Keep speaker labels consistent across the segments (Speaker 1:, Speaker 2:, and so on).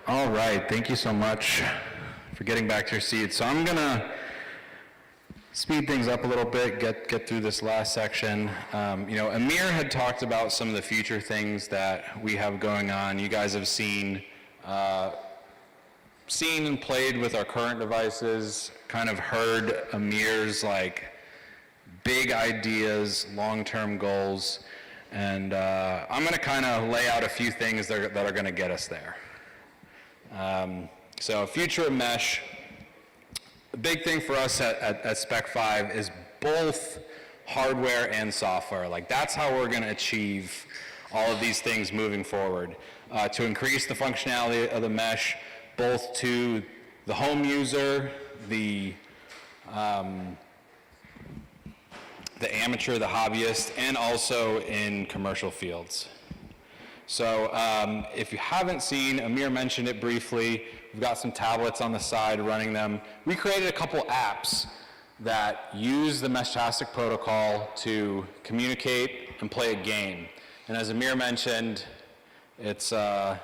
Speaker 1: All right, thank you so much for getting back to your seats. So I'm gonna speed things up a little bit, get through this last section. Amir had talked about some of the future things that we have going on. You guys have seen and played with our current devices, kind of heard Amir's big ideas, long-term goals, and I'm gonna kind of lay out a few things that are gonna get us there. So future of mesh, the big thing for us at SpecFive is both hardware and software. That's how we're going to achieve all of these things moving forward. To increase the functionality of the mesh, both to the home user, the amateur, the hobbyist, and also in commercial fields. So if you haven't seen, Amir mentioned it briefly, we've got some tablets on the side running them. We created a couple apps that use the MEHSCON protocol to communicate and play a game. And as Amir mentioned, it's a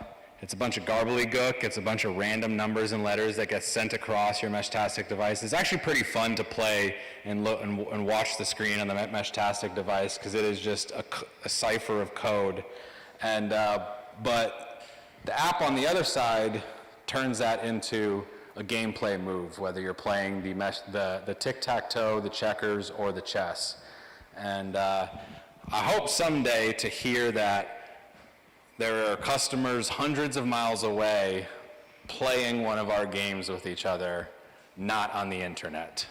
Speaker 1: bunch of gobbledygook, it's a bunch of random numbers and letters that get sent across your MEHSCON device. It's actually pretty fun to play and watch the screen on the MEHSCON device because it is just a cipher of code. And, but the app on the other side turns that into a gameplay move, whether you're playing the tic-tac-toe, the checkers, or the chess. And I hope someday to hear that there are customers hundreds of miles away playing one of our games with each other, not on the internet,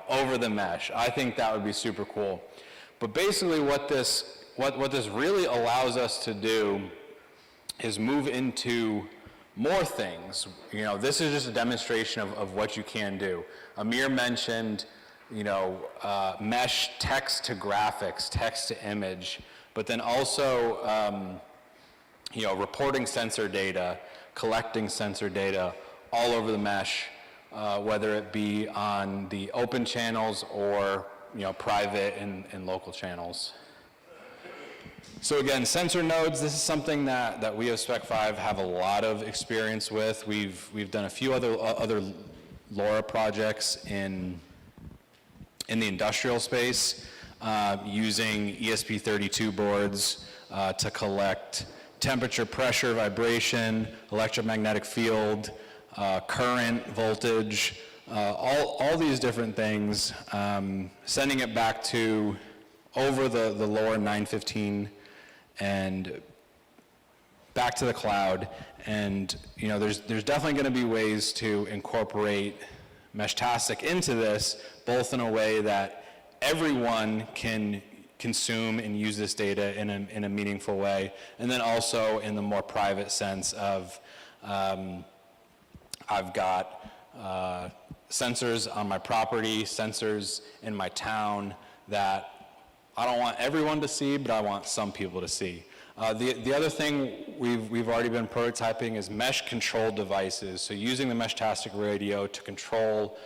Speaker 1: over the mesh. I think that would be super cool. But basically what this really allows us to do is move into more things. This is just a demonstration of what you can do. Amir mentioned, mesh text to graphics, text to image, but then also, reporting sensor data, collecting sensor data all over the mesh, whether it be on the open channels or, private and local channels. So again, sensor nodes, this is something that we at SpecFive have a lot of experience with. We've done a few other LoRa projects in the industrial space using ESP32 boards to collect temperature, pressure, vibration, electromagnetic field, current, voltage, all these different things, sending it back to over the LoRa 915 and back to the cloud. And there's definitely going to be ways to incorporate MEHSCON into this, both in a way that everyone can consume and use this data in a meaningful way, and then also in the more private sense of I've got sensors on my property, sensors in my town that I don't want everyone to see, but I want some people to see. The other thing we've already been prototyping is mesh control devices. So using the MEHSCON radio to control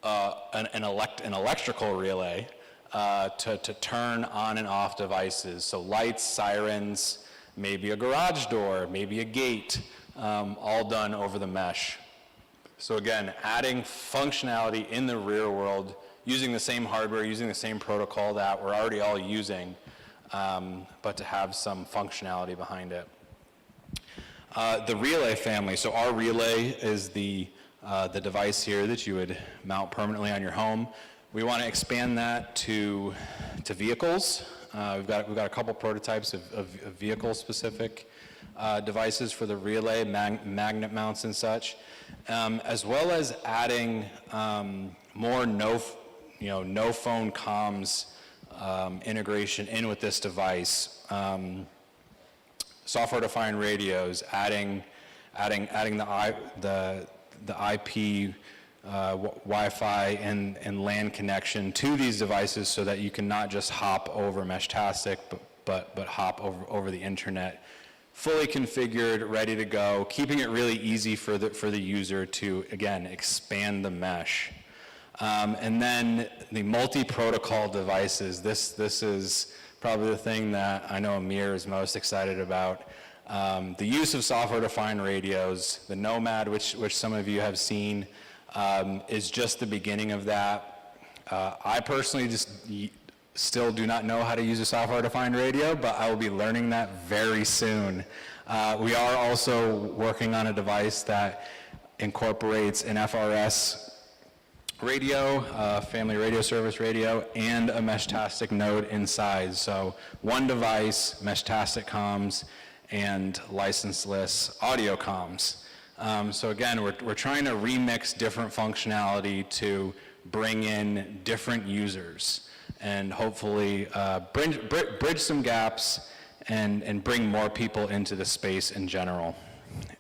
Speaker 1: an electrical relay to turn on and off devices. So lights, sirens, maybe a garage door, maybe a gate, all done over the mesh. So again, adding functionality in the real world, using the same hardware, using the same protocol that we're already all using, but to have some functionality behind it. The relay family, so our relay is the device here that you would mount permanently on your home. We want to expand that to vehicles. We've got a couple prototypes of vehicle-specific devices for the relay, magnet mounts and such, as well as adding more no phone comms integration in with this device. Software-defined radios, adding the IP Wi-Fi and LAN connection to these devices so that you can not just hop over MEHSCON, but hop over the internet. Fully configured, ready to go, keeping it really easy for the user to, again, expand the mesh. And then the multi-protocol devices. This is probably the thing that I know Amir is most excited about. The use of software-defined radios, the Nomad, which some of you have seen, is just the beginning of that. I personally just still do not know how to use a software-defined radio, but I will be learning that very soon. We are also working on a device that incorporates an FRS radio, family radio service radio, and a MEHSCON node inside. So one device, MEHSCON comms, and licenseless audio comms. So again, we're trying to remix different functionality to bring in different users and hopefully bridge some gaps and bring more people into the space in general.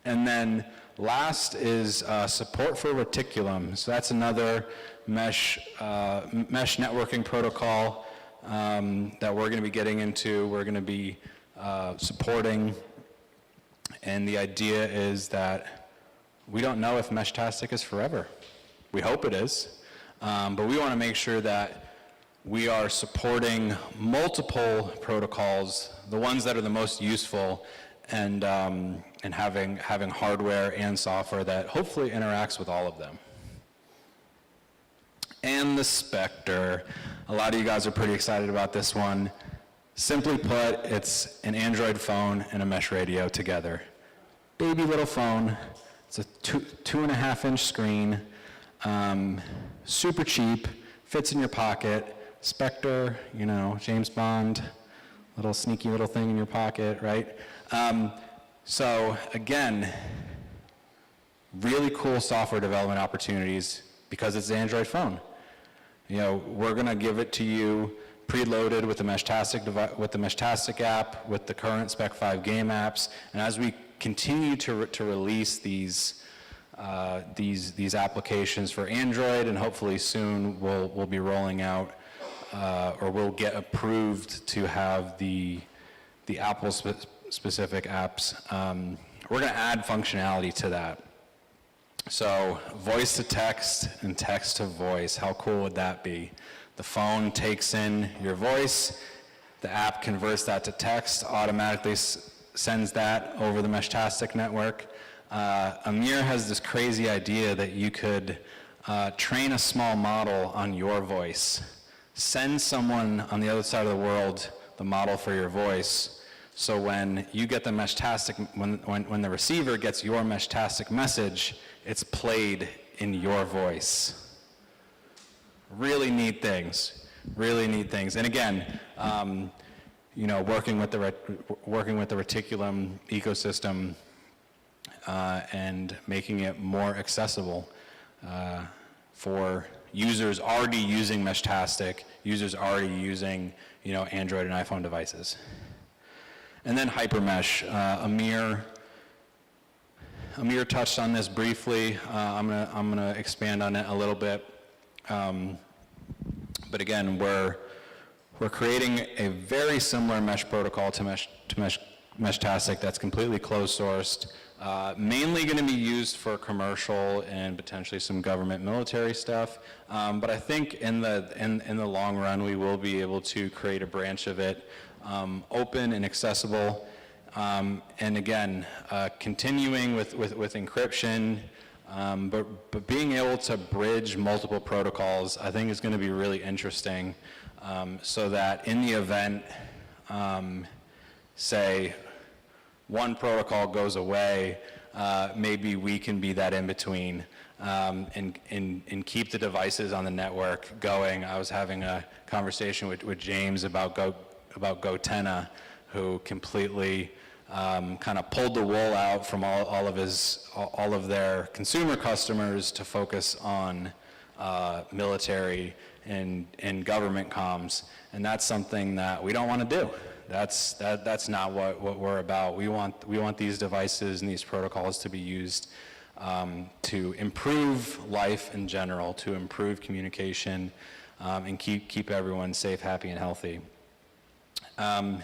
Speaker 1: And then last is support for reticulum. So that's another mesh networking protocol that we're going to be getting into. We're going to be supporting, and the idea is that we don't know if MEHSCON is forever. We hope it is, but we want to make sure that we are supporting multiple protocols, the ones that are the most useful, and having hardware and software that hopefully interacts with all of them. And the Spectre. A lot of you guys are pretty excited about this one. Simply put, it's an Android phone and a mesh radio together. Baby little phone. It's a 2.5-inch screen. Super cheap, fits in your pocket. Spectre, you know, James Bond, little sneaky little thing in your pocket, right? So again, really cool software development opportunities because it's an Android phone. You know, we're going to give it to you preloaded with the MEHSCON app, with the current SpecFive game apps, and as we continue to release these applications for Android, and hopefully soon we'll be rolling out or we'll get approved to have the Apple specific apps. We're going to add functionality to that. So voice to text and text to voice, how cool would that be? The phone takes in your voice, the app converts that to text, automatically sends that over the MEHSCON network. Amir has this crazy idea that you could train a small model on your voice, send someone on the other side of the world the model for your voice, so when you get the MEHSCON, when the receiver gets your MEHSCON message, it's played in your voice. Really neat things, really neat things. And again, you know, working with the reticulum ecosystem and making it more accessible for users already using MEHSCON, users already using, you know, Android and iPhone devices. And then hypermesh. Amir touched on this briefly. I'm gonna expand on it a little bit. But again, we're creating a very similar mesh protocol to MEHSCON that's completely closed sourced, mainly going to be used for commercial and potentially some government military stuff. But I think in the long run, we will be able to create a branch of it, open and accessible. And again, continuing with encryption, but being able to bridge multiple protocols, I think is going to be really interesting, so that in the event, say, one protocol goes away, maybe we can be that in between and keep the devices on the network going. I was having a conversation with James about Gotenna, who completely kind of pulled the wool out from all of their consumer customers to focus on military and government comms, and that's something that we don't want to do. That's not what we're about. We want these devices and these protocols to be used to improve life in general, to improve communication, and keep everyone safe, happy, and healthy. And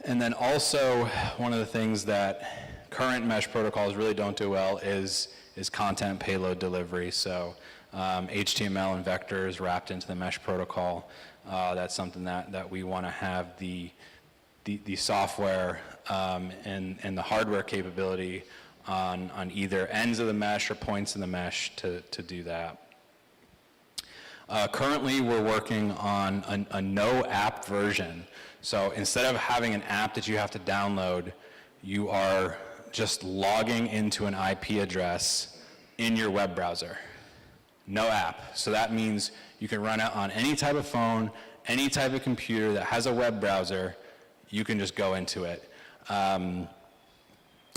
Speaker 1: then also, one of the things that current mesh protocols really don't do well is content payload delivery. So HTML and vectors wrapped into the mesh protocol. That's something that we want to have the software and the hardware capability on either ends of the mesh or points in the mesh to do that. Currently, we're working on a no app version. So instead of having an app that you have to download, you are just logging into an IP address in your web browser. No app. So that means you can run it on any type of phone, any type of computer that has a web browser. You can just go into it.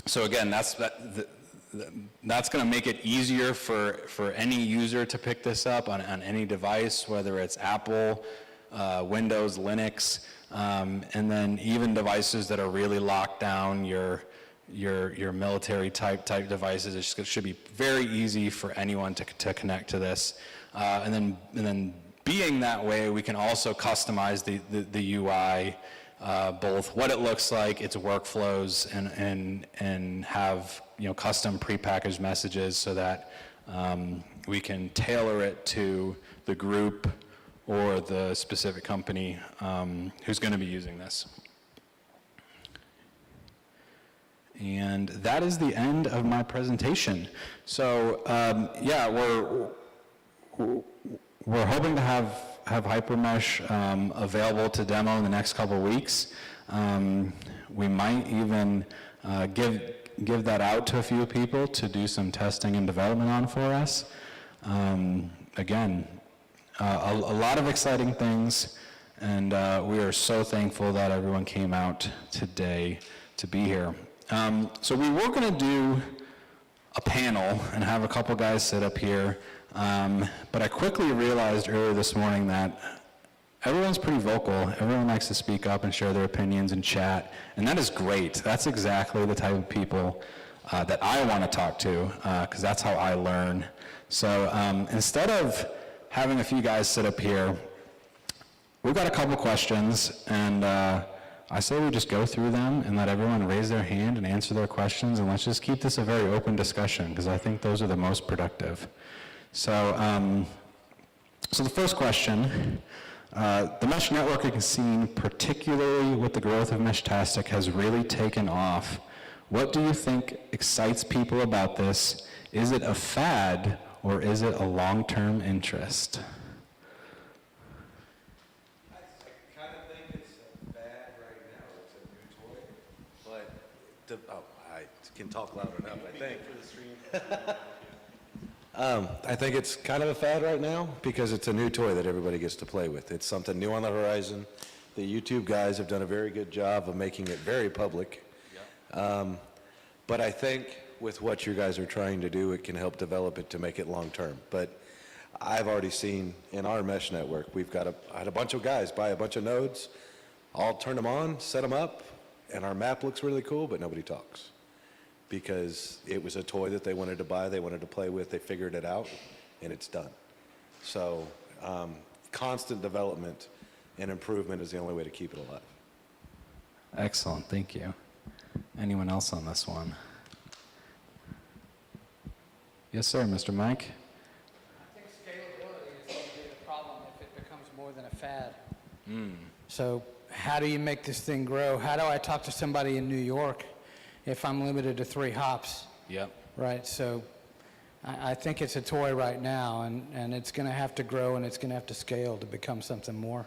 Speaker 1: So again, that's going to make it easier for any user to pick this up on any device, whether it's Apple, Windows, Linux, and then even devices that are really locked down, your military type devices. It should be very easy for anyone to connect to this. And then being that way, we can also customize the UI, both what it looks like, its workflows, and have custom prepackaged messages so that we can tailor it to the group or the specific company who's going to be using this. And that is the end of my presentation. So yeah, we're hoping to have HyperMesh available to demo in the next couple of weeks. We might even give that out to a few people to do some testing and development on for us. Again, a lot of exciting things, and we are so thankful that everyone came out today to be here. So we were going to do a panel and have a couple guys sit up here, but I quickly realized earlier this morning that everyone's pretty vocal. Everyone likes to speak up and share their opinions and chat, and that is great. That's exactly the type of people that I want to talk to, because that's how I learn. So instead of having a few guys sit up here, we've got a couple questions, and I say we just go through them and let everyone raise their hand and answer their questions, and let's just keep this a very open discussion, because I think those are the most productive. So, so the first question, the mesh networking scene, particularly with the growth of MEHSCON, has really taken off. What do you think excites people about this? Is it a fad, or is it a long-term interest?
Speaker 2: I can talk loud enough, I think. I think it's kind of a fad right now because it's a new toy that everybody gets to play with. It's something new on the horizon. The YouTube guys have done a very good job of making it very public. Yep. But I think with what you guys are trying to do, it can help develop it to make it long term. But I've already seen in our mesh network, I had a bunch of guys buy a bunch of nodes, all turn them on, set them up, and our map looks really cool, but nobody talks. Because it was a toy that they wanted to buy, they wanted to play with, they figured it out, and it's done. So constant development and improvement is the only way to keep it alive.
Speaker 1: Excellent, thank you. Anyone else on this one? Yes, sir, Mr. Mike?
Speaker 3: I think scalability is going to be the problem if it becomes more than a fad. So how do you make this thing grow? How do I talk to somebody in New York if I'm limited to 3 hops?
Speaker 1: Yep.
Speaker 3: Right, so I think it's a toy right now, and it's going to have to grow, and it's going to have to scale to become something more.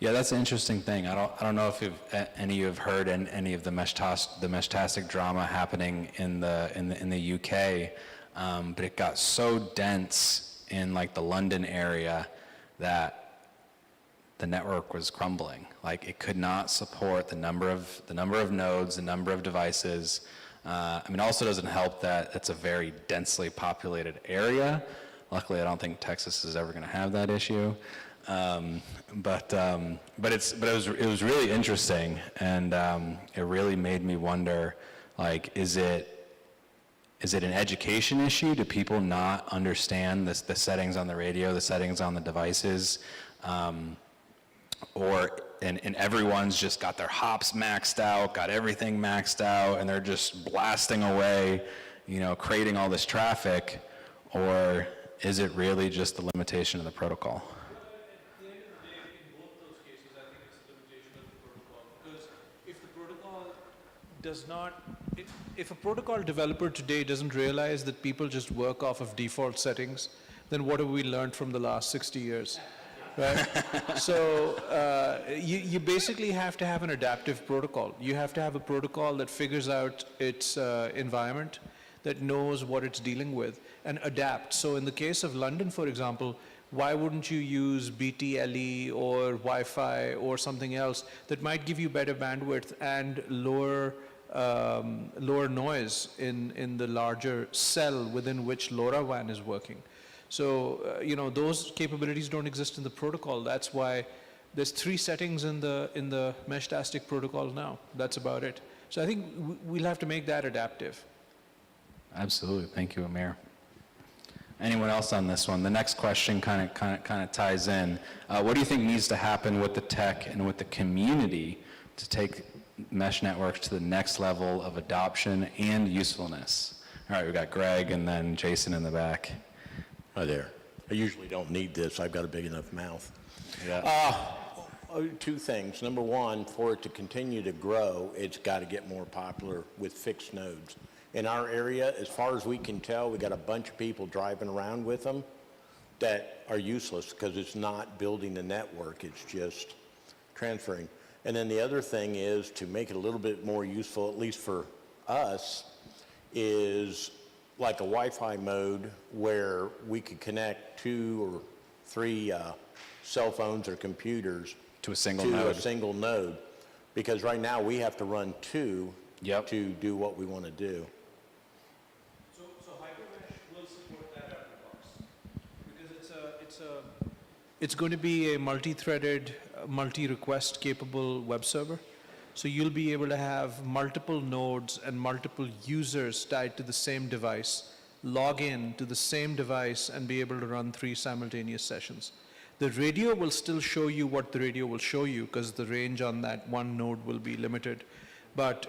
Speaker 1: Yeah, that's an interesting thing. I don't know if any of you have heard any of the MEHSCON drama happening in the UK, but it got so dense in like the London area that the network was crumbling. Like it could not support the number of nodes, the number of devices. I mean, it also doesn't help that it's a very densely populated area. Luckily, I don't think Texas is ever going to have that issue. But it was really interesting, and it really made me wonder, like, is it an education issue? Do people not understand the settings on the radio, the settings on the devices? And everyone's just got their hops maxed out, got everything maxed out, and they're just blasting away, creating all this traffic? Or is it really just the limitation of the protocol?
Speaker 4: At the end of the day, in both those cases, I think it's a limitation of the protocol. Because if the protocol does not, if a protocol developer today doesn't realize that people just work off of default settings, then what have we learned from the last 60 years? Right? So you basically have to have an adaptive protocol. You have to have a protocol that figures out its environment, that knows what it's dealing with, and adapt. So in the case of London, for example, why wouldn't you use BTLE or Wi-Fi or something else that might give you better bandwidth and lower noise in the larger cell within which LoRaWAN is working? So, those capabilities don't exist in the protocol. That's why there's 3 settings in the MEHSCON protocol now. That's about it. So I think we'll have to make that adaptive.
Speaker 1: Absolutely. Thank you, Amir. Anyone else on this one? The next question kind of ties in. What do you think needs to happen with the tech and with the community to take mesh networks to the next level of adoption and usefulness? All right, we've got Greg and then Jason in the back.
Speaker 5: Hi there. I usually don't need this. I've got a big enough mouth.
Speaker 1: Yeah.
Speaker 5: 2 things. Number one, for it to continue to grow, it's got to get more popular with fixed nodes. In our area, as far as we can tell, we got a bunch of people driving around with them that are useless because it's not building the network. It's just transferring. And then the other thing is to make it a little bit more useful, at least for us, is like a Wi-Fi mode where we could connect 2 or 3 cell phones or computers
Speaker 1: To a single node.
Speaker 5: Because right now we have to run 2
Speaker 1: Yep.
Speaker 5: to do what we want to do.
Speaker 4: So HyperMesh will support that out of the box because it's going to be a multi-threaded, multi-request capable web server. So you'll be able to have multiple nodes and multiple users tied to the same device, log in to the same device and be able to run 3 simultaneous sessions. The radio will still show you what the radio will show you because the range on that one node will be limited. But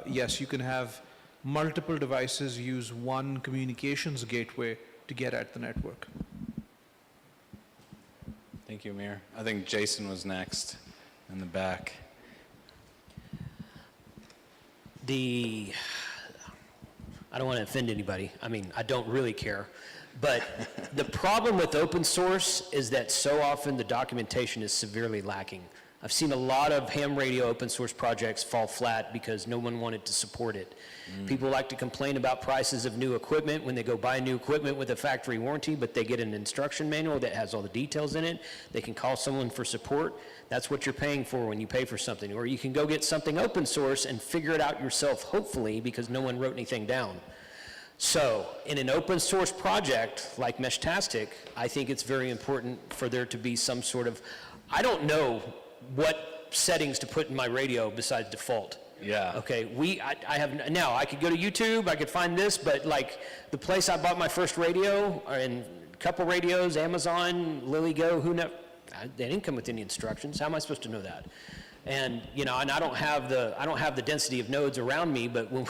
Speaker 4: yes, you can have multiple devices use one communications gateway to get at the network.
Speaker 1: Thank you, Amir. I think Jason was next in the back.
Speaker 6: I don't want to offend anybody. I mean, I don't really care. But the problem with open source is that so often the documentation is severely lacking. I've seen a lot of ham radio open source projects fall flat because no one wanted to support it. People like to complain about prices of new equipment when they go buy new equipment with a factory warranty, but they get an instruction manual that has all the details in it. They can call someone for support. That's what you're paying for when you pay for something. Or you can go get something open source and figure it out yourself, hopefully, because no one wrote anything down. So in an open source project like MEHSCON, I think it's very important for there to be some sort of, I don't know what settings to put in my radio besides default.
Speaker 1: Yeah.
Speaker 6: Okay, I have, now I could go to YouTube, I could find this, but like the place I bought my first radio, and a couple radios, Amazon, LilyGo, who knows, they didn't come with any instructions. How am I supposed to know that? And and I don't have the density of nodes around me, but when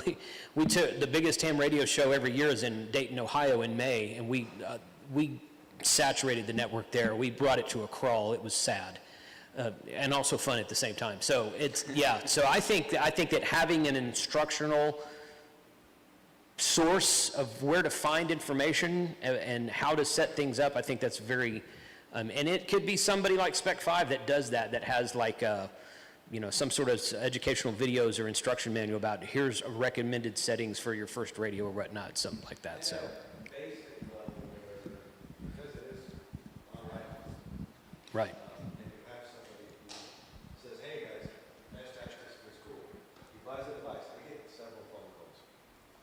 Speaker 6: we took the biggest ham radio show every year is in Dayton, Ohio in May, and we saturated the network there. We brought it to a crawl. It was sad. And also fun at the same time. So so I think that having an instructional source of where to find information and how to set things up, I think that's very, and it could be somebody like SpecFive that does that has like, some sort of educational videos or instruction manual about here's recommended settings for your first radio or whatnot, something like that, so. Right.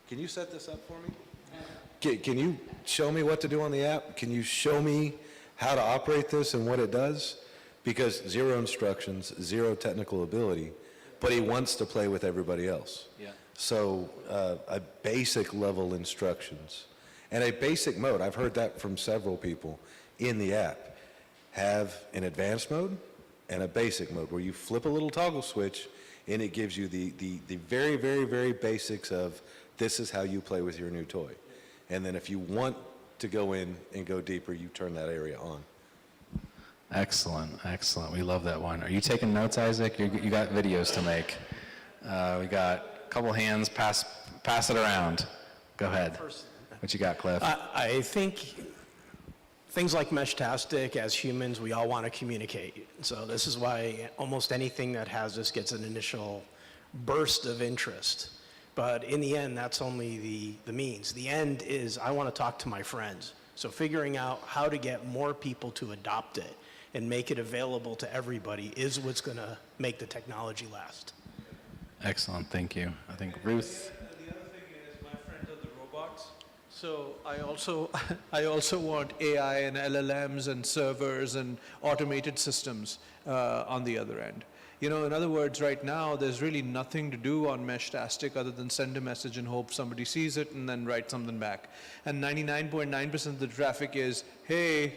Speaker 2: Can you set this up for me? Can you show me what to do on the app? Can you show me how to operate this and what it does? Because 0 instructions, 0 technical ability, but he wants to play with everybody else.
Speaker 1: Yeah.
Speaker 2: So a basic level instructions and a basic mode, I've heard that from several people in the app, have an advanced mode and a basic mode where you flip a little toggle switch and it gives you the very, very, very basics of this is how you play with your new toy. And then if you want to go in and go deeper, you turn that area on.
Speaker 1: Excellent, excellent. We love that one. Are you taking notes, Isaac? You got videos to make. We got a couple hands, pass it around. Go ahead. What you got, Cliff?
Speaker 7: I think things like Meshtastic, as humans, we all want to communicate. So this is why almost anything that has this gets an initial burst of interest. But in the end, that's only the means. The end is I want to talk to my friends. So figuring out how to get more people to adopt it and make it available to everybody is what's going to make the technology last.
Speaker 1: Excellent, thank you. I think Ruth.
Speaker 4: The other thing is, my friend are the robots. So I also want AI and LLMs and servers and automated systems on the other end. You know, in other words, right now, there's really nothing to do on Meshtastic other than send a message and hope somebody sees it and then write something back. And 99.9% of the traffic is, hey,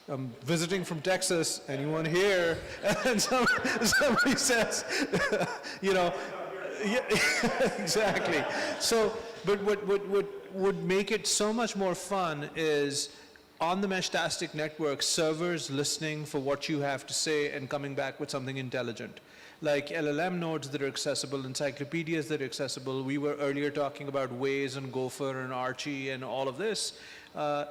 Speaker 4: I'm visiting from Texas, anyone here? And somebody says, you know, yeah, exactly. So, but what would make it so much more fun is on the Meshtastic network, servers listening for what you have to say and coming back with something intelligent. Like LLM nodes that are accessible, encyclopedias that are accessible. We were earlier talking about Waze and Gopher and Archie and all of this.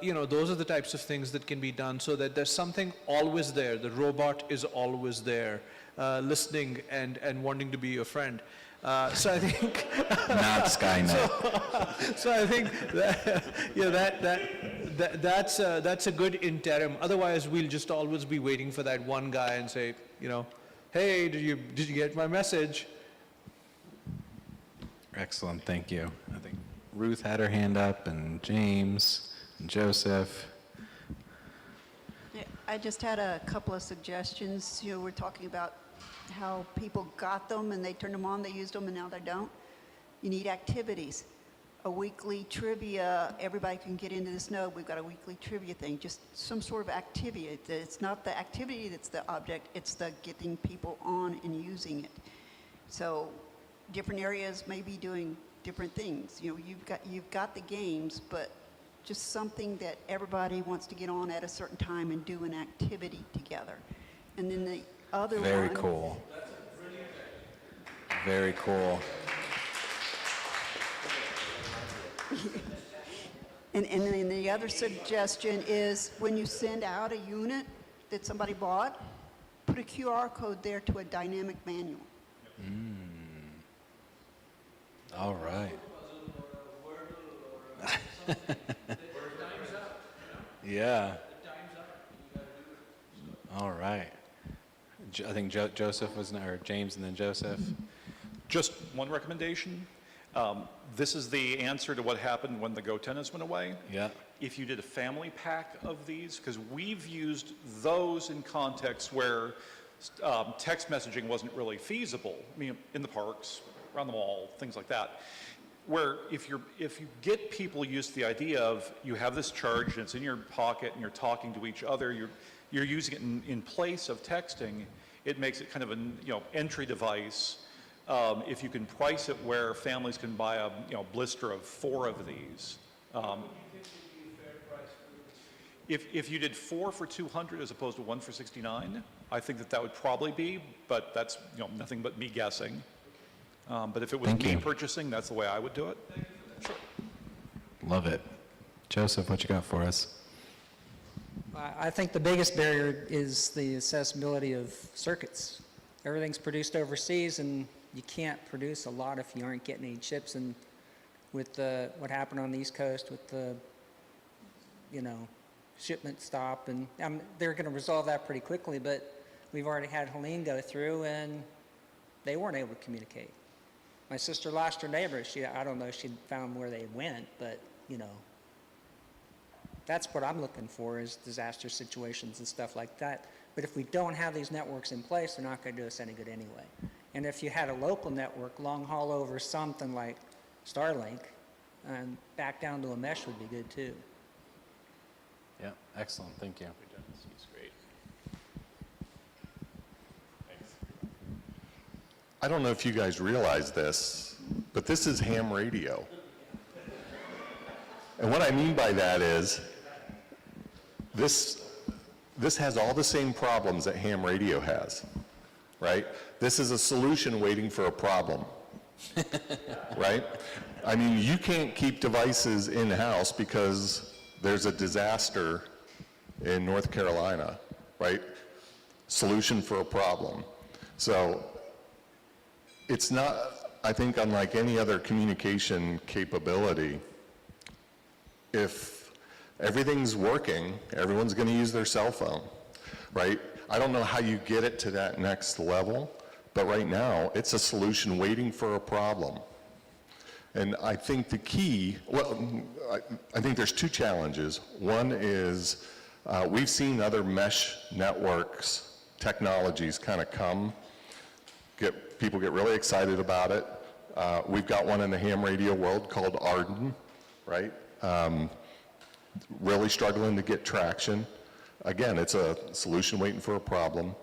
Speaker 4: You know, those are the types of things that can be done so that there's something always there. The robot is always there, listening and wanting to be your friend. So I think
Speaker 1: Not Skynet.
Speaker 4: so I think that, you know, that's a good interim. Otherwise, we'll just always be waiting for that one guy and say, you know, hey, did you get my message?
Speaker 1: Excellent, thank you. I think Ruth had her hand up, and James, and Joseph.
Speaker 8: Yeah, I just had a couple of suggestions. You know, we're talking about how people got them and they turned them on, they used them, and now they don't. You need activities. A weekly trivia, everybody can get into this node. We've got a weekly trivia thing, just some sort of activity. It's not the activity that's the object, it's the getting people on and using it. So different areas may be doing different things. You know, you've got the games, but just something that everybody wants to get on at a certain time and do an activity together. And then the other one.
Speaker 1: Very cool. Very cool.
Speaker 8: And then the other suggestion is when you send out a unit that somebody bought, put a QR code there to a dynamic manual.
Speaker 1: All right. Yeah. All right. I think Joseph was, or James and then Joseph.
Speaker 9: Just one recommendation. This is the answer to what happened when the Go tennis went away.
Speaker 1: Yeah.
Speaker 9: If you did a family pack of these, because we've used those in contexts where text messaging wasn't really feasible. I mean, in the parks, around the mall, things like that. Where if you get people used to the idea of you have this charge and it's in your pocket and you're talking to each other, you're using it in place of texting, it makes it kind of an entry device. If you can price it where families can buy a blister of 4 of these. If you did 4 for $200 as opposed to 1 for $69, I think that would probably be, but that's nothing but me guessing. But if it was
Speaker 1: Thank
Speaker 9: me
Speaker 1: you.
Speaker 9: purchasing, that's the way I would do it. Sure.
Speaker 1: Love it. Joseph, what you got for us?
Speaker 10: I think the biggest barrier is the accessibility of circuits. Everything's produced overseas, and you can't produce a lot if you aren't getting any chips. And with what happened on the East Coast with the, shipment stop, and they're going to resolve that pretty quickly. But we've already had Helene go through, and they weren't able to communicate. My sister lost her neighbor. I don't know if she found where they went, but that's what I'm looking for, is disaster situations and stuff like that. But if we don't have these networks in place, they're not going to do us any good anyway. And if you had a local network, long haul over something like Starlink, and back down to a mesh would be good too.
Speaker 1: Yeah, excellent, thank you.
Speaker 11: I don't know if you guys realize this, but this is ham radio. And what I mean by that is, this has all the same problems that ham radio has, right? This is a solution waiting for a problem. right? I mean, you can't keep devices in-house because there's a disaster in North Carolina, right? Solution for a problem. So it's not, I think, unlike any other communication capability, if everything's working, everyone's going to use their cell phone, right? I don't know how you get it to that next level, but right now, it's a solution waiting for a problem. And I think the key, well, I think there's two challenges. One is we've seen other mesh networks, technologies kind of come, people get really excited about it. We've got one in the ham radio world called Arden, right? Really struggling to get traction. Again, it's a solution waiting for a problem.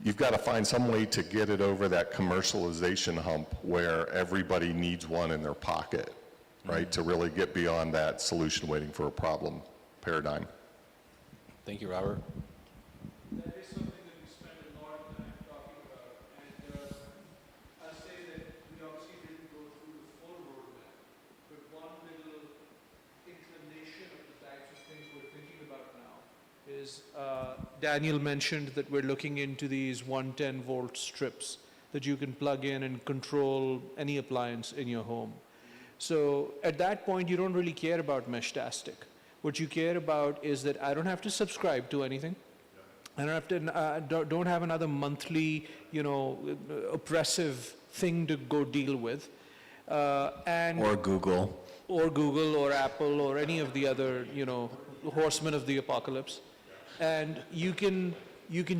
Speaker 11: You've got to find some way to get it over that commercialization hump where everybody needs one in their pocket, right? To really get beyond that solution waiting for a problem paradigm.
Speaker 1: Thank you, Robert.
Speaker 4: That is something that we spend a lot of time talking about, and I'll say that we obviously didn't go through the full roadmap, but one little inclination of the types of things we're thinking about now is Daniel mentioned that we're looking into these 110-volt strips that you can plug in and control any appliance in your home. So at that point, you don't really care about MEHSCON. What you care about is that I don't have to subscribe to anything. I don't have to, don't have another monthly, oppressive thing to go deal with.
Speaker 1: Or Google.
Speaker 4: Or Google or Apple or any of the other, horsemen of the apocalypse. And you can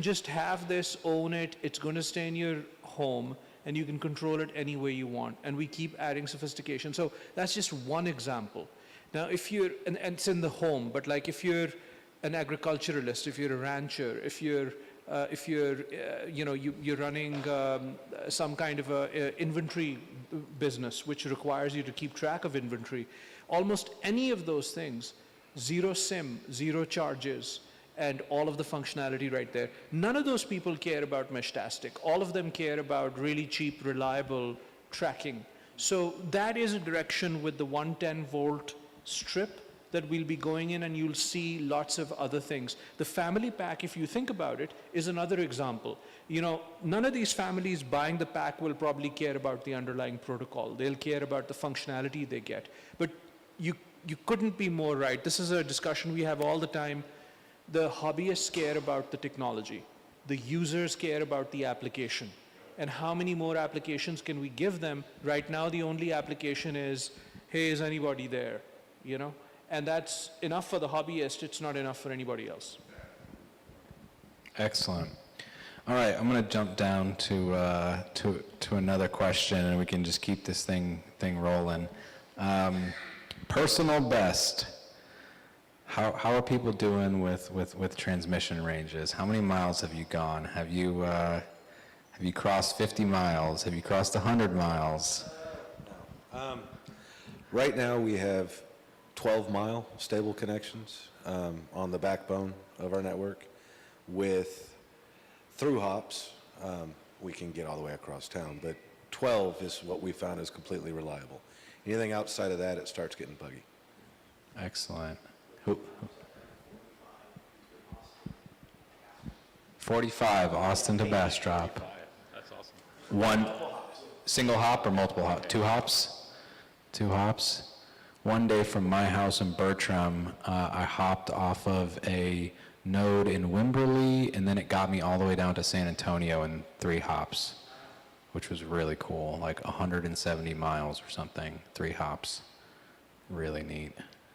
Speaker 4: just have this, own it, it's going to stay in your home, and you can control it any way you want. And we keep adding sophistication. So that's just one example. Now, if you're, and it's in the home, but like if you're an agriculturalist, if you're a rancher, if you're running some kind of a inventory business which requires you to keep track of inventory, almost any of those things, zero SIM, zero charges, and all of the functionality right there. None of those people care about MEHSCON. All of them care about really cheap, reliable tracking. So that is a direction with the 110-volt strip that we'll be going in, and you'll see lots of other things. The family pack, if you think about it, is another example. None of these families buying the pack will probably care about the underlying protocol. They'll care about the functionality they get. But you couldn't be more right. This is a discussion we have all the time. The hobbyists care about the technology. The users care about the application. And how many more applications can we give them? Right now, the only application is, hey, is anybody there? And that's enough for the hobbyist. It's not enough for anybody else.
Speaker 1: Excellent. All right, I'm going to jump down to another question, and we can just keep this thing rolling. Personal best. How are people doing with transmission ranges? How many miles have you gone? Have you crossed 50 miles? Have you crossed 100 miles?
Speaker 2: Right now, we have 12-mile stable connections on the backbone of our network. Through hops, we can get all the way across town, but 12 is what we found is completely reliable. Anything outside of that, it starts getting buggy.
Speaker 1: Excellent. 45, Austin to Bastrop.
Speaker 9: That's awesome.
Speaker 1: One single hop or multiple hop? Two hops? Two hops. One day from my house in Bertram, I hopped off of a node in Wimberley, and then it got me all the way down to San Antonio in 3 hops, which was really cool, like 170 miles or something, 3 hops. Really neat.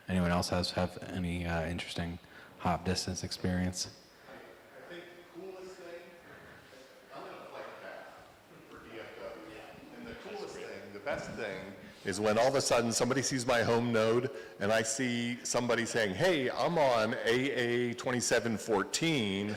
Speaker 1: Anyone else have any interesting hop distance experience?
Speaker 11: I think the coolest thing, I'm going to play that for DFW. And the coolest thing, the best thing, is when all of a sudden somebody sees my home node and I see somebody saying, hey, I'm on AA 2714,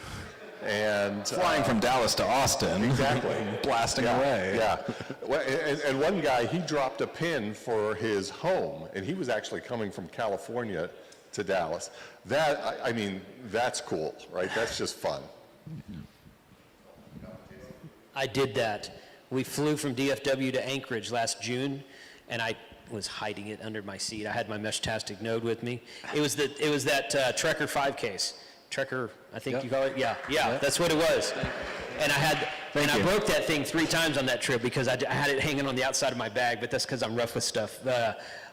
Speaker 11: and
Speaker 1: Flying from Dallas to Austin.
Speaker 11: Exactly.
Speaker 1: Blasting away.
Speaker 11: Yeah. Well, and one guy, he dropped a pin for his home, and he was actually coming from California to Dallas. That, I mean, that's cool, right? That's just fun.
Speaker 6: I did that We flew from DFW to Anchorage last June, and I was hiding it under my seat. I had my MEHSCON node with me. It was that Trekker 5 case. Trekker, I think you call it? Yeah, that's what it was. And I broke that thing 3 times on that trip because I had it hanging on the outside of my bag, but that's because I'm rough with stuff.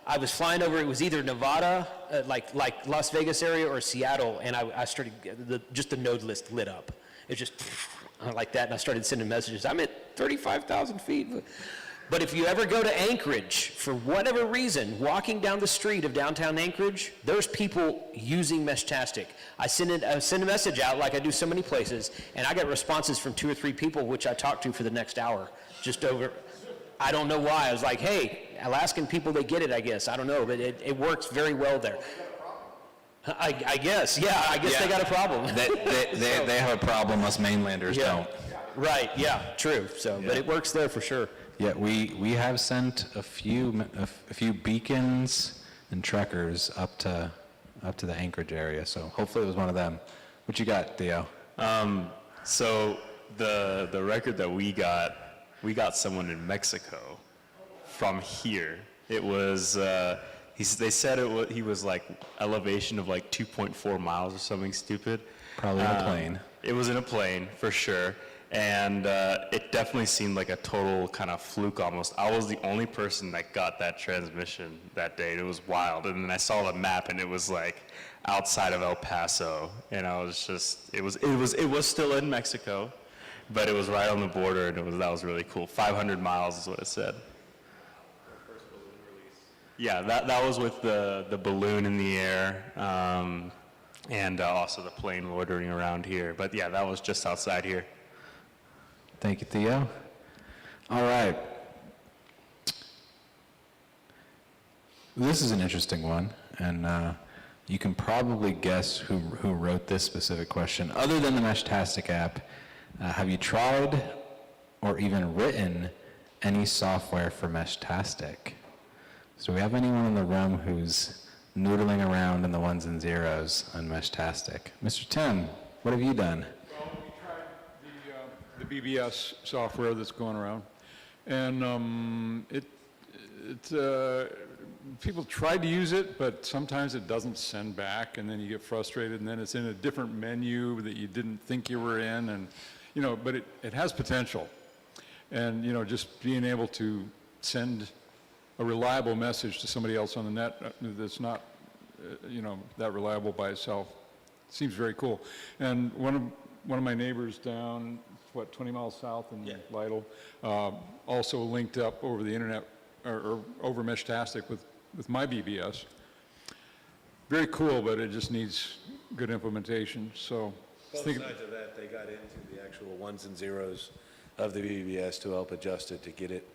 Speaker 6: I was flying over, it was either Nevada, like Las Vegas area, or Seattle, and I started, just the node list lit up. It just like that, and I started sending messages. I'm at 35,000 feet. But if you ever go to Anchorage, for whatever reason, walking down the street of downtown Anchorage, there's people using MEHSCON. I send a message out like I do so many places, and I get responses from 2 or 3 people, which I talk to for the next hour, just over. I don't know why. I was like, hey, Alaskan people, they get it, I guess. I don't know, but it works very well there. I guess, yeah, I guess they got a problem.
Speaker 1: They have a problem, us mainlanders don't.
Speaker 6: Right, yeah, true. So, but it works there for sure.
Speaker 1: Yeah, we have sent a few beacons and trekkers up to the Anchorage area, so hopefully it was one of them. What you got, Theo?
Speaker 12: So the record that we got someone in Mexico from here. It was they said he was like elevation of like 2.4 miles or something stupid.
Speaker 1: Probably in a plane.
Speaker 12: It was in a plane for sure. And it definitely seemed like a total kind of fluke almost. I was the only person that got that transmission that day. It was wild. And then I saw the map, and it was like outside of El Paso. And I was just, it was still in Mexico, but it was right on the border, and that was really cool. 500 miles is what it said. Yeah, that was with the balloon in the air, and also the plane loitering around here. But yeah, that was just outside here.
Speaker 1: Thank you, Theo. All right. This is an interesting one, and you can probably guess who wrote this specific question. Other than the MEHSCON app, have you tried or even written any software for MEHSCON? So we have anyone in the room who's noodling around in the ones and zeros on MEHSCON? Mr. Tim, what have you done?
Speaker 13: The BBS software that's going around, and people tried to use it, but sometimes it doesn't send back, and then you get frustrated, and then it's in a different menu that you didn't think you were in, and but it has potential, and just being able to send a reliable message to somebody else on the net that's not that reliable by itself seems very cool. And one of my neighbors down 20 miles south in Lytle, also linked up over the internet or over MEHSCON with my BBS. Very cool, but it just needs good implementation. So
Speaker 2: Both sides of that, they got into the actual ones and zeros of the BBS to help adjust it to get it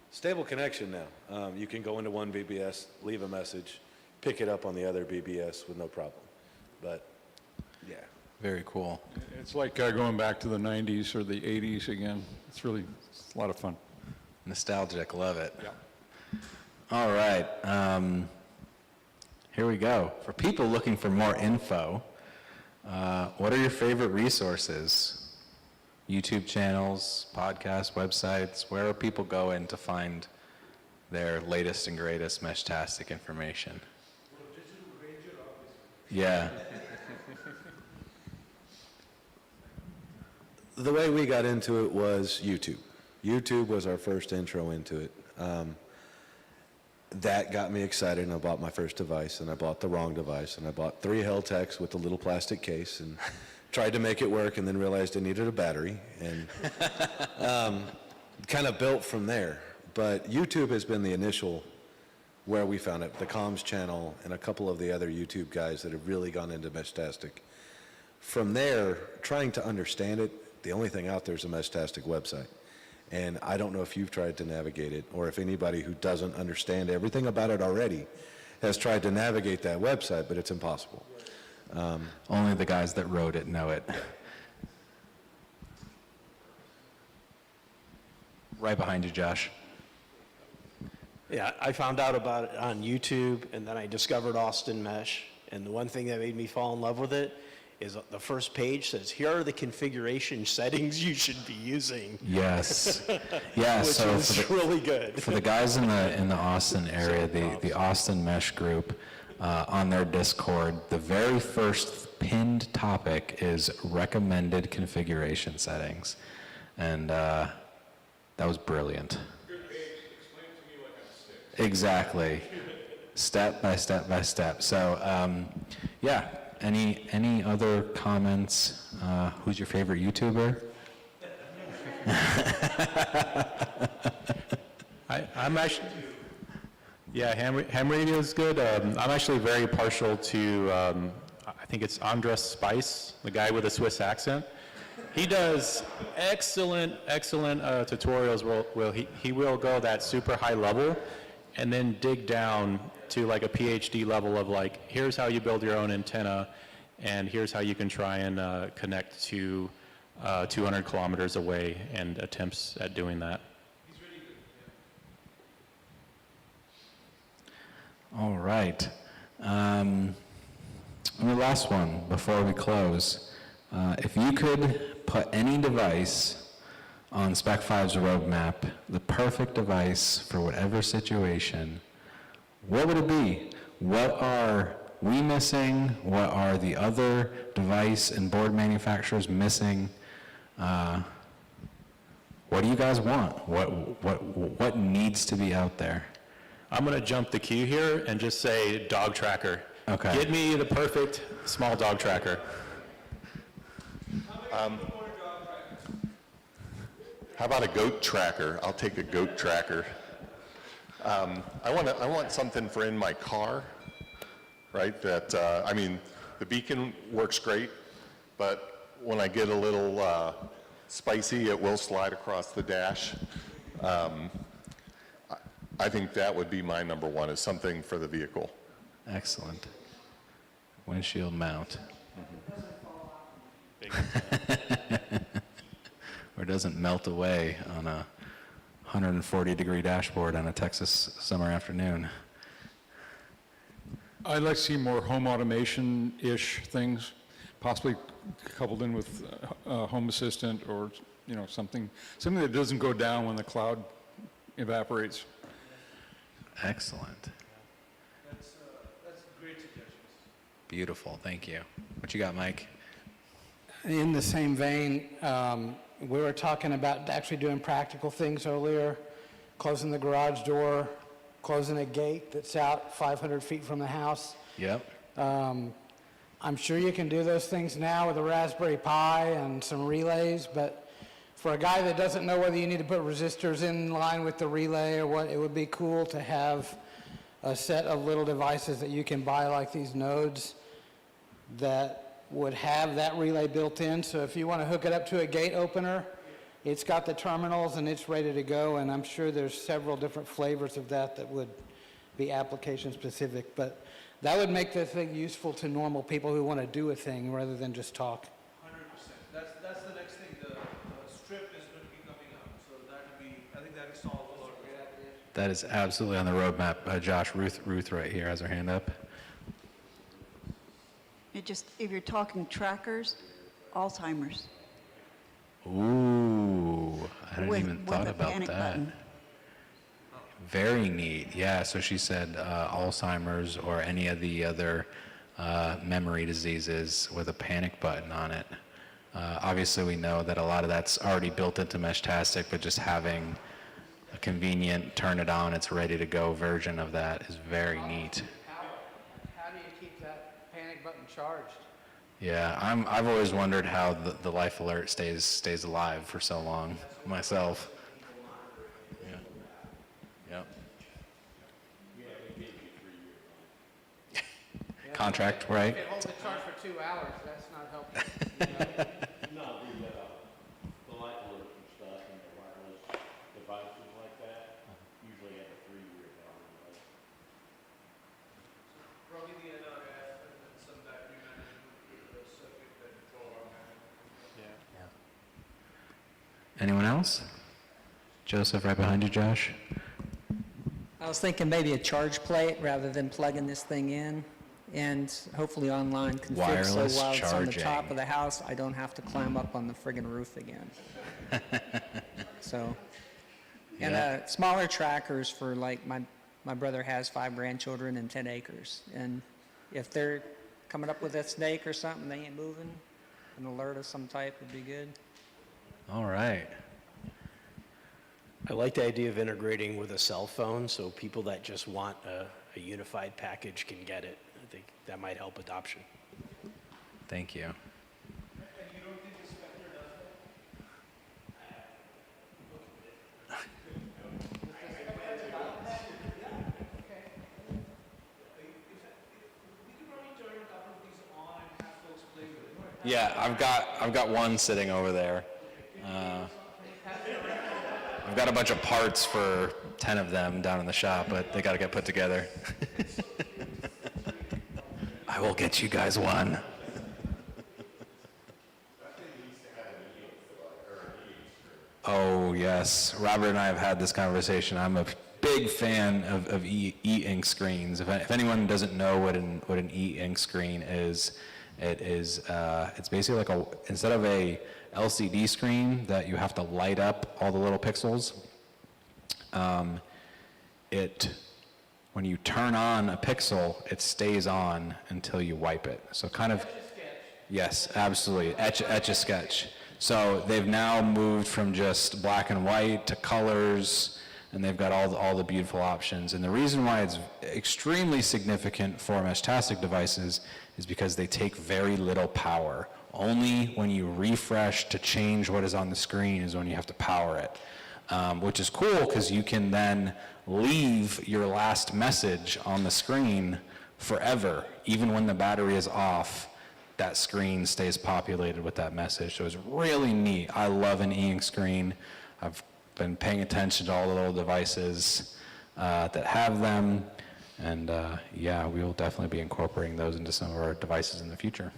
Speaker 2: stable connection now. You can go into one BBS, leave a message, pick it up on the other BBS with no problem. But yeah.
Speaker 1: Very cool.
Speaker 13: It's like going back to the 90s or the 80s again. It's a lot of fun.
Speaker 1: Nostalgic, love it.
Speaker 13: Yeah.
Speaker 1: All right, here we go. For people looking for more info, what are your favorite resources? YouTube channels, podcasts, websites, where are people going to find their latest and greatest MEHSCON information? Yeah.
Speaker 2: The way we got into it was YouTube. YouTube was our first intro into it. That got me excited, and I bought my first device, and I bought the wrong device, and I bought 3 Heltechs with a little plastic case, and tried to make it work, and then realized I needed a battery, and kind of built from there. But YouTube has been the initial where we found it, the comms channel and a couple of the other YouTube guys that have really gone into MEHSCON. From there, trying to understand it, the only thing out there is a MEHSCON website. And I don't know if you've tried to navigate it, or if anybody who doesn't understand everything about it already has tried to navigate that website, but it's impossible.
Speaker 1: Only the guys that wrote it know it. Right behind you, Josh.
Speaker 7: Yeah, I found out about it on YouTube, and then I discovered Austin Mesh. And the one thing that made me fall in love with it is the first page says, here are the configuration settings you should be using.
Speaker 1: Yes. Yeah,
Speaker 7: Which
Speaker 1: so
Speaker 7: is really good.
Speaker 1: for the guys in the Austin area, the Austin Mesh group, on their Discord, the very first pinned topic is recommended configuration settings. And that was brilliant. Exactly. Step by step by step. So, yeah, any other comments? Who's your favorite YouTuber?
Speaker 14: I'm actually, yeah, ham radio is good. I'm actually very partial to, I think it's Andres Spice, the guy with a Swiss accent. He does excellent tutorials where he will go that super high level and then dig down to like a PhD level of like, here's how you build your own antenna, and here's how you can try and connect to 200 kilometers away, and attempts at doing that.
Speaker 1: All right. And the last one before we close. If you could put any device on SpecFive's roadmap, the perfect device for whatever situation, what would it be? What are we missing? What are the other device and board manufacturers missing? What do you guys want? What needs to be out there?
Speaker 14: I'm going to jump the queue here and just say dog tracker.
Speaker 1: Okay.
Speaker 14: Get me the perfect small dog tracker.
Speaker 11: How about a goat tracker? I'll take a goat tracker. I want something for in my car, right? That, I mean, the beacon works great, but when I get a little spicy, it will slide across the dash. I think that would be my number one, is something for the vehicle.
Speaker 1: Excellent. Windshield mount. Or doesn't melt away on a 140-degree dashboard on a Texas summer afternoon.
Speaker 13: I'd like to see more home automation-ish things, possibly coupled in with Home Assistant, or something that doesn't go down when the cloud evaporates.
Speaker 1: Excellent.
Speaker 4: That's great suggestions.
Speaker 1: Beautiful. Thank you. What you got, Mike?
Speaker 3: In the same vein, we were talking about actually doing practical things earlier, closing the garage door, closing a gate that's out 500 feet from the house.
Speaker 1: Yep.
Speaker 3: I'm sure you can do those things now with a Raspberry Pi and some relays, but for a guy that doesn't know whether you need to put resistors in line with the relay or what, it would be cool to have a set of little devices that you can buy, like these nodes, that would have that relay built in. So if you want to hook it up to a gate opener, it's got the terminals and it's ready to go. And I'm sure there's several different flavors of that would be application specific. But that would make the thing useful to normal people who want to do a thing rather than just talk.
Speaker 4: 100%. That's the next thing. The strip is going to be coming up, so that would be, I think that is solved.
Speaker 1: That is absolutely on the roadmap. Josh, Ruth right here has her hand up.
Speaker 8: If you're talking trackers, Alzheimer's.
Speaker 1: Ooh, I hadn't
Speaker 8: With-
Speaker 1: even
Speaker 8: with
Speaker 1: thought
Speaker 8: a
Speaker 1: about
Speaker 8: panic
Speaker 1: that.
Speaker 8: button.
Speaker 1: Very neat. Yeah, so she said Alzheimer's or any of the other memory diseases with a panic button on it. Obviously, we know that a lot of that's already built into MEHSCON, but just having a convenient turn it on, it's ready to go version of that is very neat.
Speaker 3: How do you keep that panic button charged?
Speaker 1: Yeah, I've always wondered how the life alert stays alive for so long myself. Yeah. Yep. Contract, right?
Speaker 3: If it holds the charge for 2 hours, that's not helpful.
Speaker 5: No, the light alert and stuff and the wireless devices like that usually have a 3-year warranty.
Speaker 4: Probably the NRF and then some battery management circuit that control our management.
Speaker 1: Anyone else? Joseph, right behind you, Josh.
Speaker 10: I was thinking maybe a charge plate rather than plugging this thing in. and hopefully online config so
Speaker 1: Wireless
Speaker 10: while it's on the top
Speaker 1: charging.
Speaker 10: of the house, I don't have to climb up on the friggin' roof again. So, and smaller trackers for like my brother has 5 grandchildren and 10 acres. And if they're coming up with a snake or something, they ain't moving, an alert of some type would be good.
Speaker 1: All right.
Speaker 7: I like the idea of integrating with a cell phone, so people that just want a unified package can get it. I think that might help adoption.
Speaker 1: Thank you. Yeah, I've got one sitting over there. I've got a bunch of parts for 10 of them down in the shop, but they got to get put together. I will get you guys one. Oh, yes. Robert and I have had this conversation. I'm a big fan of e-ink screens. If anyone doesn't know what an e-ink screen is, it's basically like instead of a LCD screen that you have to light up all the little pixels, when you turn on a pixel, it stays on until you wipe it. So kind of, yes, absolutely, Etch-a-Sketch. So they've now moved from just black and white to colors, and they've got all the beautiful options. And the reason why it's extremely significant for MEHSCON devices is because they take very little power. Only when you refresh to change what is on the screen is when you have to power it, which is cool because you can then leave your last message on the screen forever. Even when the battery is off, that screen stays populated with that message. So it's really neat. I love an e-ink screen. I've been paying attention to all the little devices that have them. And yeah, we will definitely be incorporating those into some of our devices in the future.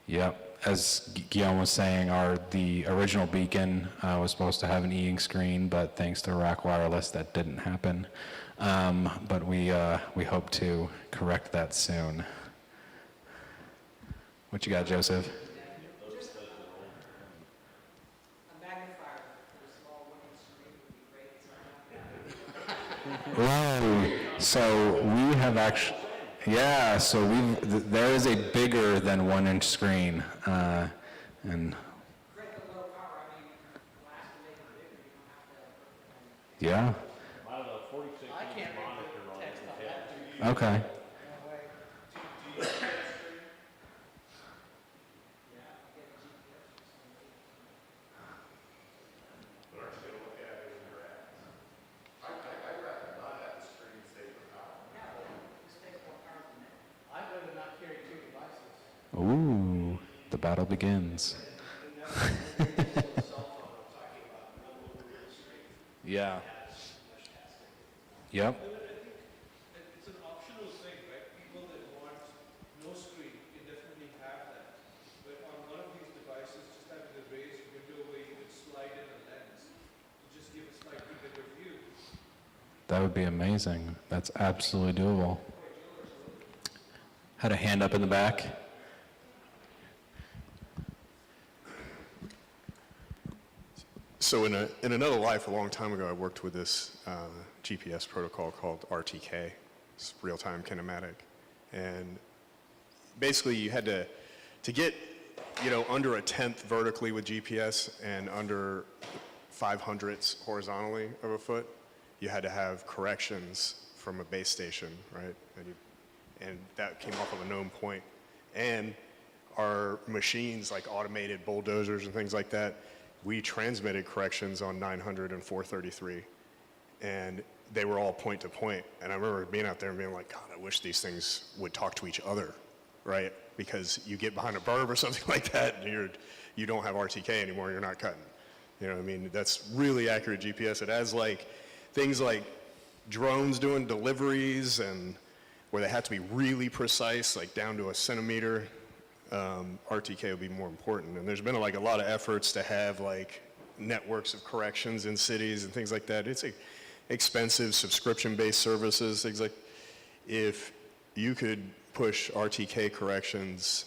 Speaker 1: Yep. As Guillaume was saying, the original beacon was supposed to have an e-ink screen, but thanks to Rack Wireless, that didn't happen. But we hope to correct that soon. What you got, Joseph? Whoa, so we have actually, yeah, so there is a bigger than 1-inch screen, and yeah. Okay. Ooh, the battle begins. Yeah. Yep.
Speaker 4: It's an optional thing, right? People that want no screen can definitely have that. But on one of these devices, just having a raised window where you could slide in a lens to just give a slightly bigger view.
Speaker 1: That would be amazing. That's absolutely doable. Had a hand up in the back.
Speaker 15: So in another life, a long time ago, I worked with this GPS protocol called RTK, it's real-time kinematic. And basically you had to get, under a tenth vertically with GPS and under 500ths horizontally of a foot, you had to have corrections from a base station, right? And that came off of a known point. And our machines, like automated bulldozers and things like that, we transmitted corrections on 900 and 433, and they were all point to point. And I remember being out there and being like, God, I wish these things would talk to each other, right? Because you get behind a berm or something like that, and you don't have RTK anymore, you're not cutting. You know what I mean? That's really accurate GPS. It has like things like drones doing deliveries and where they have to be really precise, like down to a centimeter. RTK would be more important. And there's been like a lot of efforts to have like networks of corrections in cities and things like that. expensive subscription-based services, things like, if you could push RTK corrections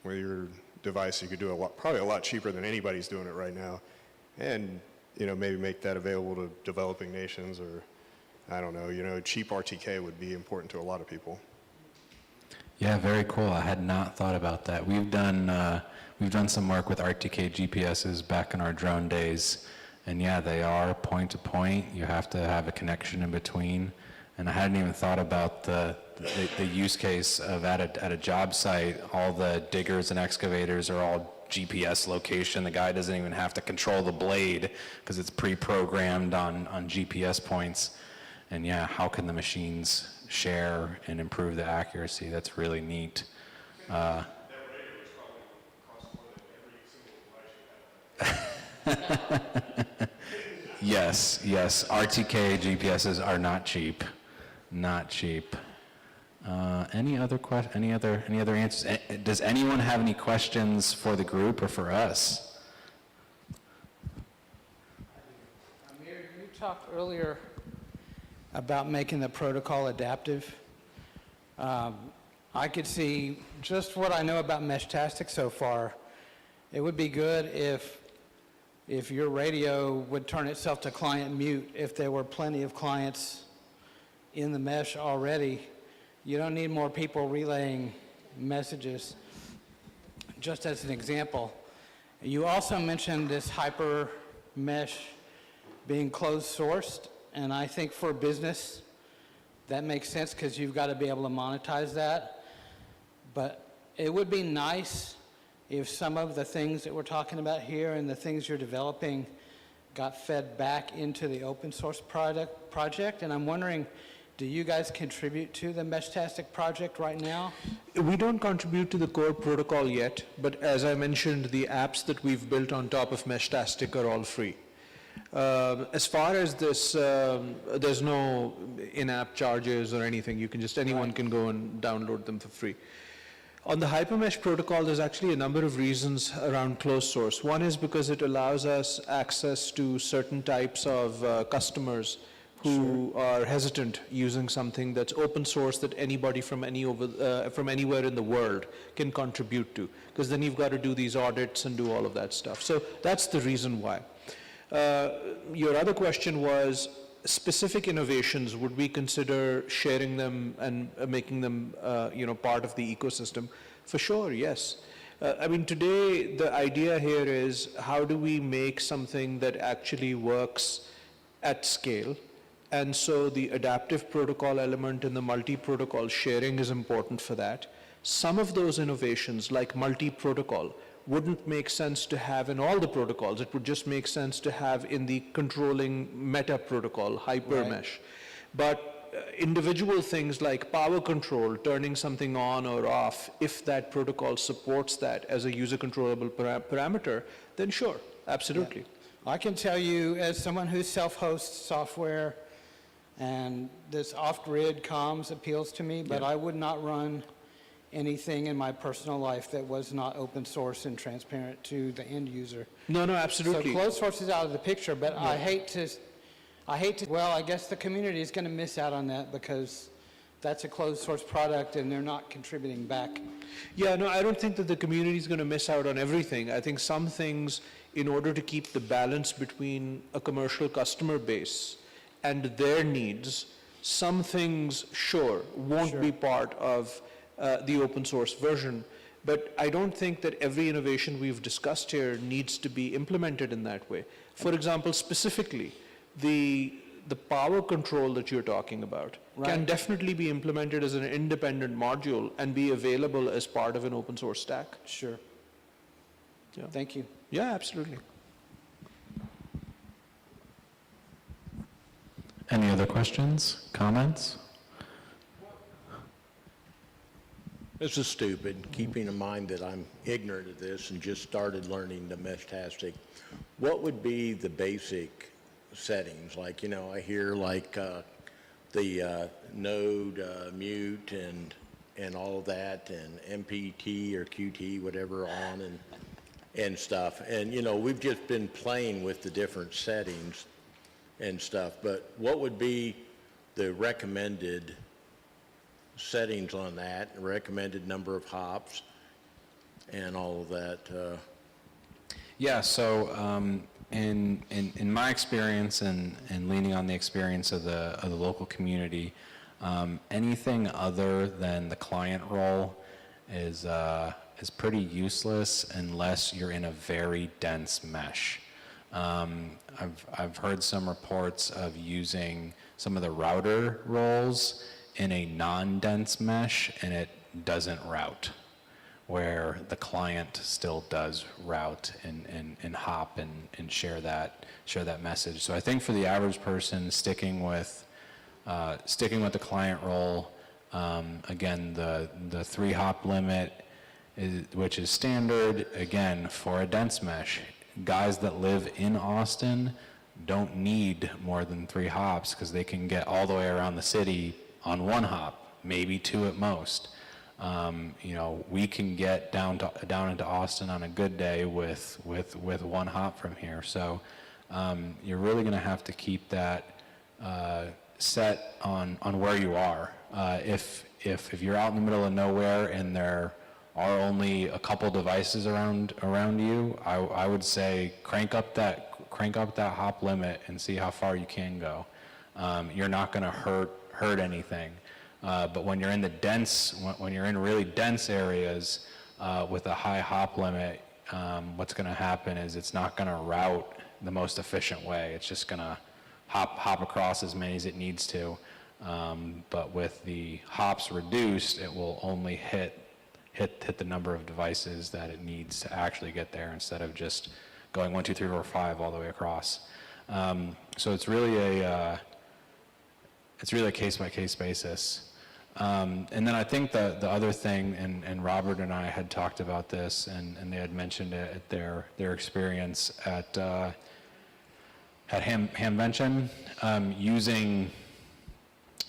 Speaker 15: with your device, you could do probably a lot cheaper than anybody's doing it right now. And, maybe make that available to developing nations, or, I don't know, cheap RTK would be important to a lot of people.
Speaker 1: Yeah, very cool. I had not thought about that. We've done some work with RTK GPSs back in our drone days, and yeah, they are point to point. You have to have a connection in between, and I hadn't even thought about the use case of at a job site, all the diggers and excavators are all GPS location. The guy doesn't even have to control the blade because it's pre-programmed on GPS points. And yeah, how can the machines share and improve the accuracy? That's really neat. Yes, RTK GPSs are not cheap. Not cheap. Any other answers? Does anyone have any questions for the group or for us?
Speaker 3: Amir, you talked earlier about making the protocol adaptive. I could see just what I know about MEHSCON so far. It would be good if your radio would turn itself to client mute if there were plenty of clients in the mesh already. You don't need more people relaying messages. Just as an example, you also mentioned this hyper mesh being closed sourced, and I think for business that makes sense because you've got to be able to monetize that. But it would be nice if some of the things that we're talking about here and the things you're developing got fed back into the open source project. And I'm wondering, do you guys contribute to the MEHSCON project right now?
Speaker 4: We don't contribute to the core protocol yet, but as I mentioned, the apps that we've built on top of MEHSCON are all free. As far as this, there's no in-app charges or anything. Anyone can go and download them for free. On the Hypermesh protocol, there's actually a number of reasons around closed source. One is because it allows us access to certain types of customers who are hesitant using something that's open source that anybody from anywhere in the world can contribute to, because then you've got to do these audits and do all of that stuff. So that's the reason why. Your other question was specific innovations. Would we consider sharing them and making them part of the ecosystem? For sure, yes. I mean, today the idea here is how do we make something that actually works at scale? And so the adaptive protocol element and the multi-protocol sharing is important for that. Some of those innovations, like multi-protocol, wouldn't make sense to have in all the protocols. It would just make sense to have in the controlling meta protocol, hypermesh. Right. But individual things like power control, turning something on or off, if that protocol supports that as a user controllable parameter, then sure, absolutely.
Speaker 3: Yeah. I can tell you, as someone who self-hosts software, and this off-grid comms appeals to me, but I would not run anything in my personal life that was not open source and transparent to the end user.
Speaker 4: No, absolutely.
Speaker 3: So closed source is out of the picture, but yeah. I hate to, well, I guess the community is going to miss out on that because that's a closed source product and they're not contributing back.
Speaker 4: Yeah, no, I don't think that the community is going to miss out on everything. I think some things, in order to keep the balance between a commercial customer base and their needs, some things, sure, won't be part of the open source version, but I don't think that every innovation we've discussed here needs to be implemented in that way. For example, specifically, the power control that you're talking about can definitely be implemented as an independent module and be available as part of an open source stack.
Speaker 3: Sure.
Speaker 4: Yeah.
Speaker 3: Thank you.
Speaker 4: Yeah, absolutely.
Speaker 1: Any other questions, comments?
Speaker 5: This is stupid, keeping in mind that I'm ignorant of this and just started learning the MEHSCON. What would be the basic settings? Like, I hear like the node mute and all of that, and MPT or QT, whatever, on and stuff. And, we've just been playing with the different settings. and stuff, but what would be the recommended settings on that, recommended number of hops, and all of that?
Speaker 1: Yeah, so in my experience and leaning on the experience of the local community, anything other than the client role is pretty useless unless you're in a very dense mesh. I've heard some reports of using some of the router roles in a non-dense mesh, and it doesn't route, where the client still does route and hop and share that message. So I think for the average person, sticking with the client role, again, the 3 hop limit, which is standard, again, for a dense mesh. Guys that live in Austin don't need more than 3 hops because they can get all the way around the city on 1 hop, maybe 2 at most. You know, we can get down into Austin on a good day with 1 hop from here. So you're really going to have to keep that set on where you are. If you're out in the middle of nowhere and there are only a couple devices around you, I would say crank up that hop limit and see how far you can go. You're not going to hurt anything. But when you're in when you're in really dense areas with a high hop limit, what's going to happen is it's not going to route the most efficient way. It's just going to hop across as many as it needs to. But with the hops reduced, it will only hit the number of devices that it needs to actually get there, instead of just going 1, 2, 3, 4, 5 all the way across. So it's really a case-by-case basis. And then I think the other thing, and Robert and I had talked about this, and they had mentioned it at their experience at Hamvention,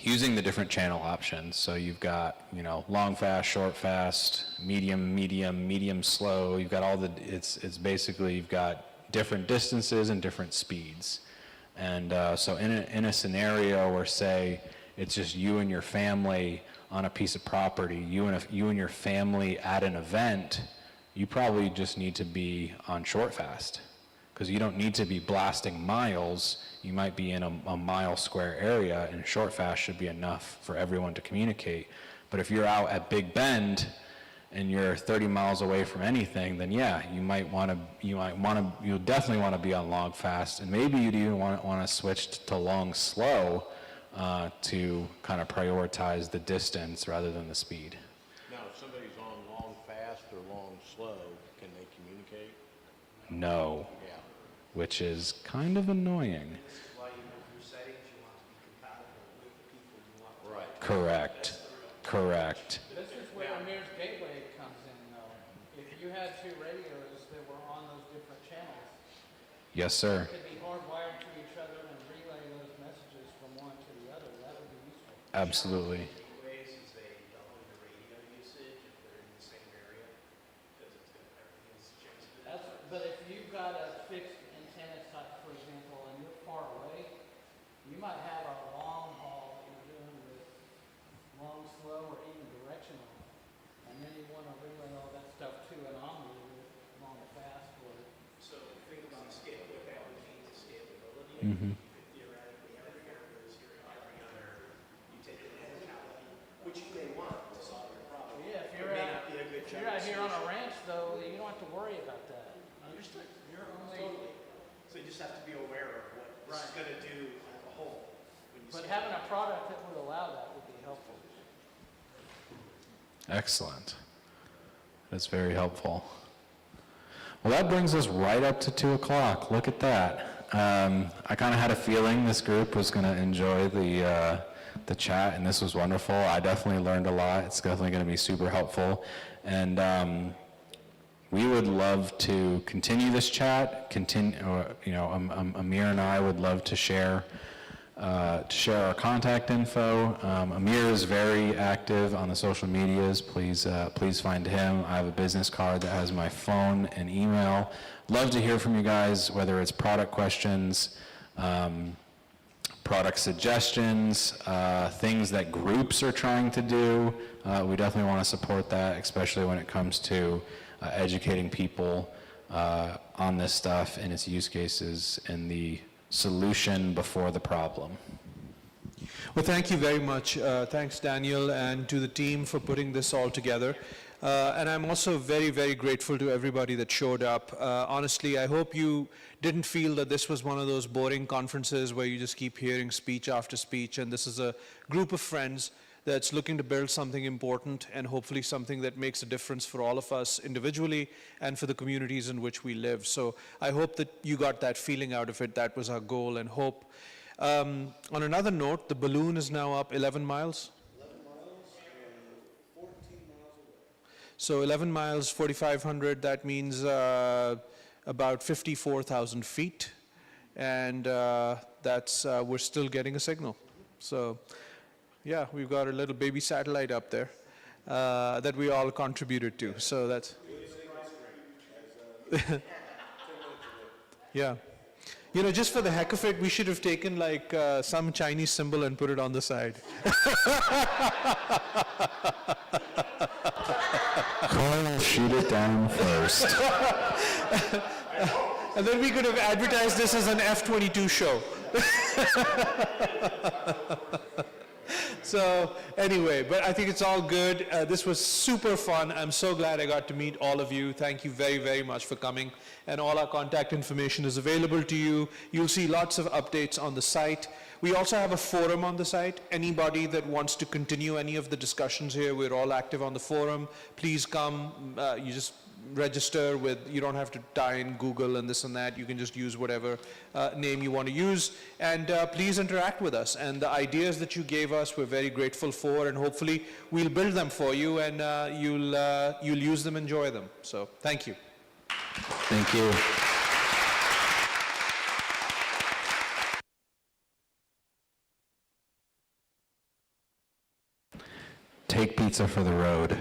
Speaker 1: using the different channel options. So you've got, you know, long fast, short fast, medium slow. You've got it's basically, you've got different distances and different speeds. And so in a scenario where, say, it's just you and your family on a piece of property, you and your family at an event, you probably just need to be on short fast, because you don't need to be blasting miles. You might be in a mile square area, and short fast should be enough for everyone to communicate. But if you're out at Big Bend and you're 30 miles away from anything, then yeah, you'll definitely want to be on long fast, and maybe you'd even want to switch to long slow to kind of prioritize the distance rather than the speed.
Speaker 5: Now, if somebody's on long fast or long slow, can they communicate?
Speaker 1: No.
Speaker 5: Yeah.
Speaker 1: Which is kind of annoying.
Speaker 7: This is why you have your settings, you want to be compatible with the people you want to.
Speaker 5: Right.
Speaker 1: Correct.
Speaker 3: This is where Amir's gateway comes in, though. If you had 2 radios that were on those different channels,
Speaker 1: Yes, sir.
Speaker 3: it could be hardwired to each other and relay those messages from one to the other. That would be useful.
Speaker 1: Absolutely.
Speaker 7: Ways is they double your radio usage if they're in the same area, because everything's changed.
Speaker 3: But if you've got a fixed antenna site, for example, and you're far away, you might have a long haul that you're doing with long, slow, or even directional. And then you want to relay all that stuff to an omni with long, fast, or...
Speaker 7: So think about scale, what that would mean to scalability.
Speaker 1: Mm-hmm.
Speaker 7: You could theoretically have areas here and every other, you take the mentality, which you may want to solve your problem.
Speaker 3: Yeah, if
Speaker 7: It
Speaker 3: you're
Speaker 7: may
Speaker 3: out,
Speaker 7: not be a good
Speaker 3: if you're out here on a
Speaker 7: solution.
Speaker 3: ranch, though, you don't have to worry about that.
Speaker 7: Understood.
Speaker 3: You're only...
Speaker 7: Totally. So you just have to be aware of what this is going to do as a whole. when you
Speaker 3: But
Speaker 7: scale.
Speaker 3: having a product that would allow that would be helpful.
Speaker 1: Excellent. That's very helpful. Well, that brings us right up to 2 o'clock. Look at that. I kind of had a feeling this group was going to enjoy the chat, and this was wonderful. I definitely learned a lot. It's definitely going to be super helpful. And we would love to continue this chat. Amir and I would love to share our contact info. Amir is very active on the social medias. Please find him. I have a business card that has my phone and email. Love to hear from you guys, whether it's product questions, product suggestions, things that groups are trying to do. We definitely want to support that, especially when it comes to educating people on this stuff and its use cases and the solution before the problem.
Speaker 4: Well, thank you very much. Thanks, Daniel, and to the team for putting this all together. And I'm also very, very grateful to everybody that showed up. Honestly, I hope you didn't feel that this was one of those boring conferences where you just keep hearing speech after speech, and this is a group of friends that's looking to build something important and hopefully something that makes a difference for all of us individually and for the communities in which we live. So I hope that you got that feeling out of it. That was our goal and hope. On another note, the balloon is now up 11 miles. 11 miles and 14 miles away. So 11 miles, 4,500, that means about 54,000 feet. And that's, we're still getting a signal. So yeah, we've got a little baby satellite up there that we all contributed to. So that's, yeah. You know, just for the heck of it, we should have taken like some Chinese symbol and put it on the side.
Speaker 1: Carl, shoot it down first.
Speaker 4: And then we could have advertised this as an F-22 show. So anyway, but I think it's all good. This was super fun. I'm so glad I got to meet all of you. Thank you very, very much for coming. And all our contact information is available to you. You'll see lots of updates on the site. We also have a forum on the site. Anybody that wants to continue any of the discussions here, we're all active on the forum. Please come. You just register with, you don't have to tie in Google and this and that. You can just use whatever name you want to use. And please interact with us. And the ideas that you gave us, we're very grateful for. And hopefully we'll build them for you and you'll use them, enjoy them. So thank you.
Speaker 1: Thank you. Take pizza for the road.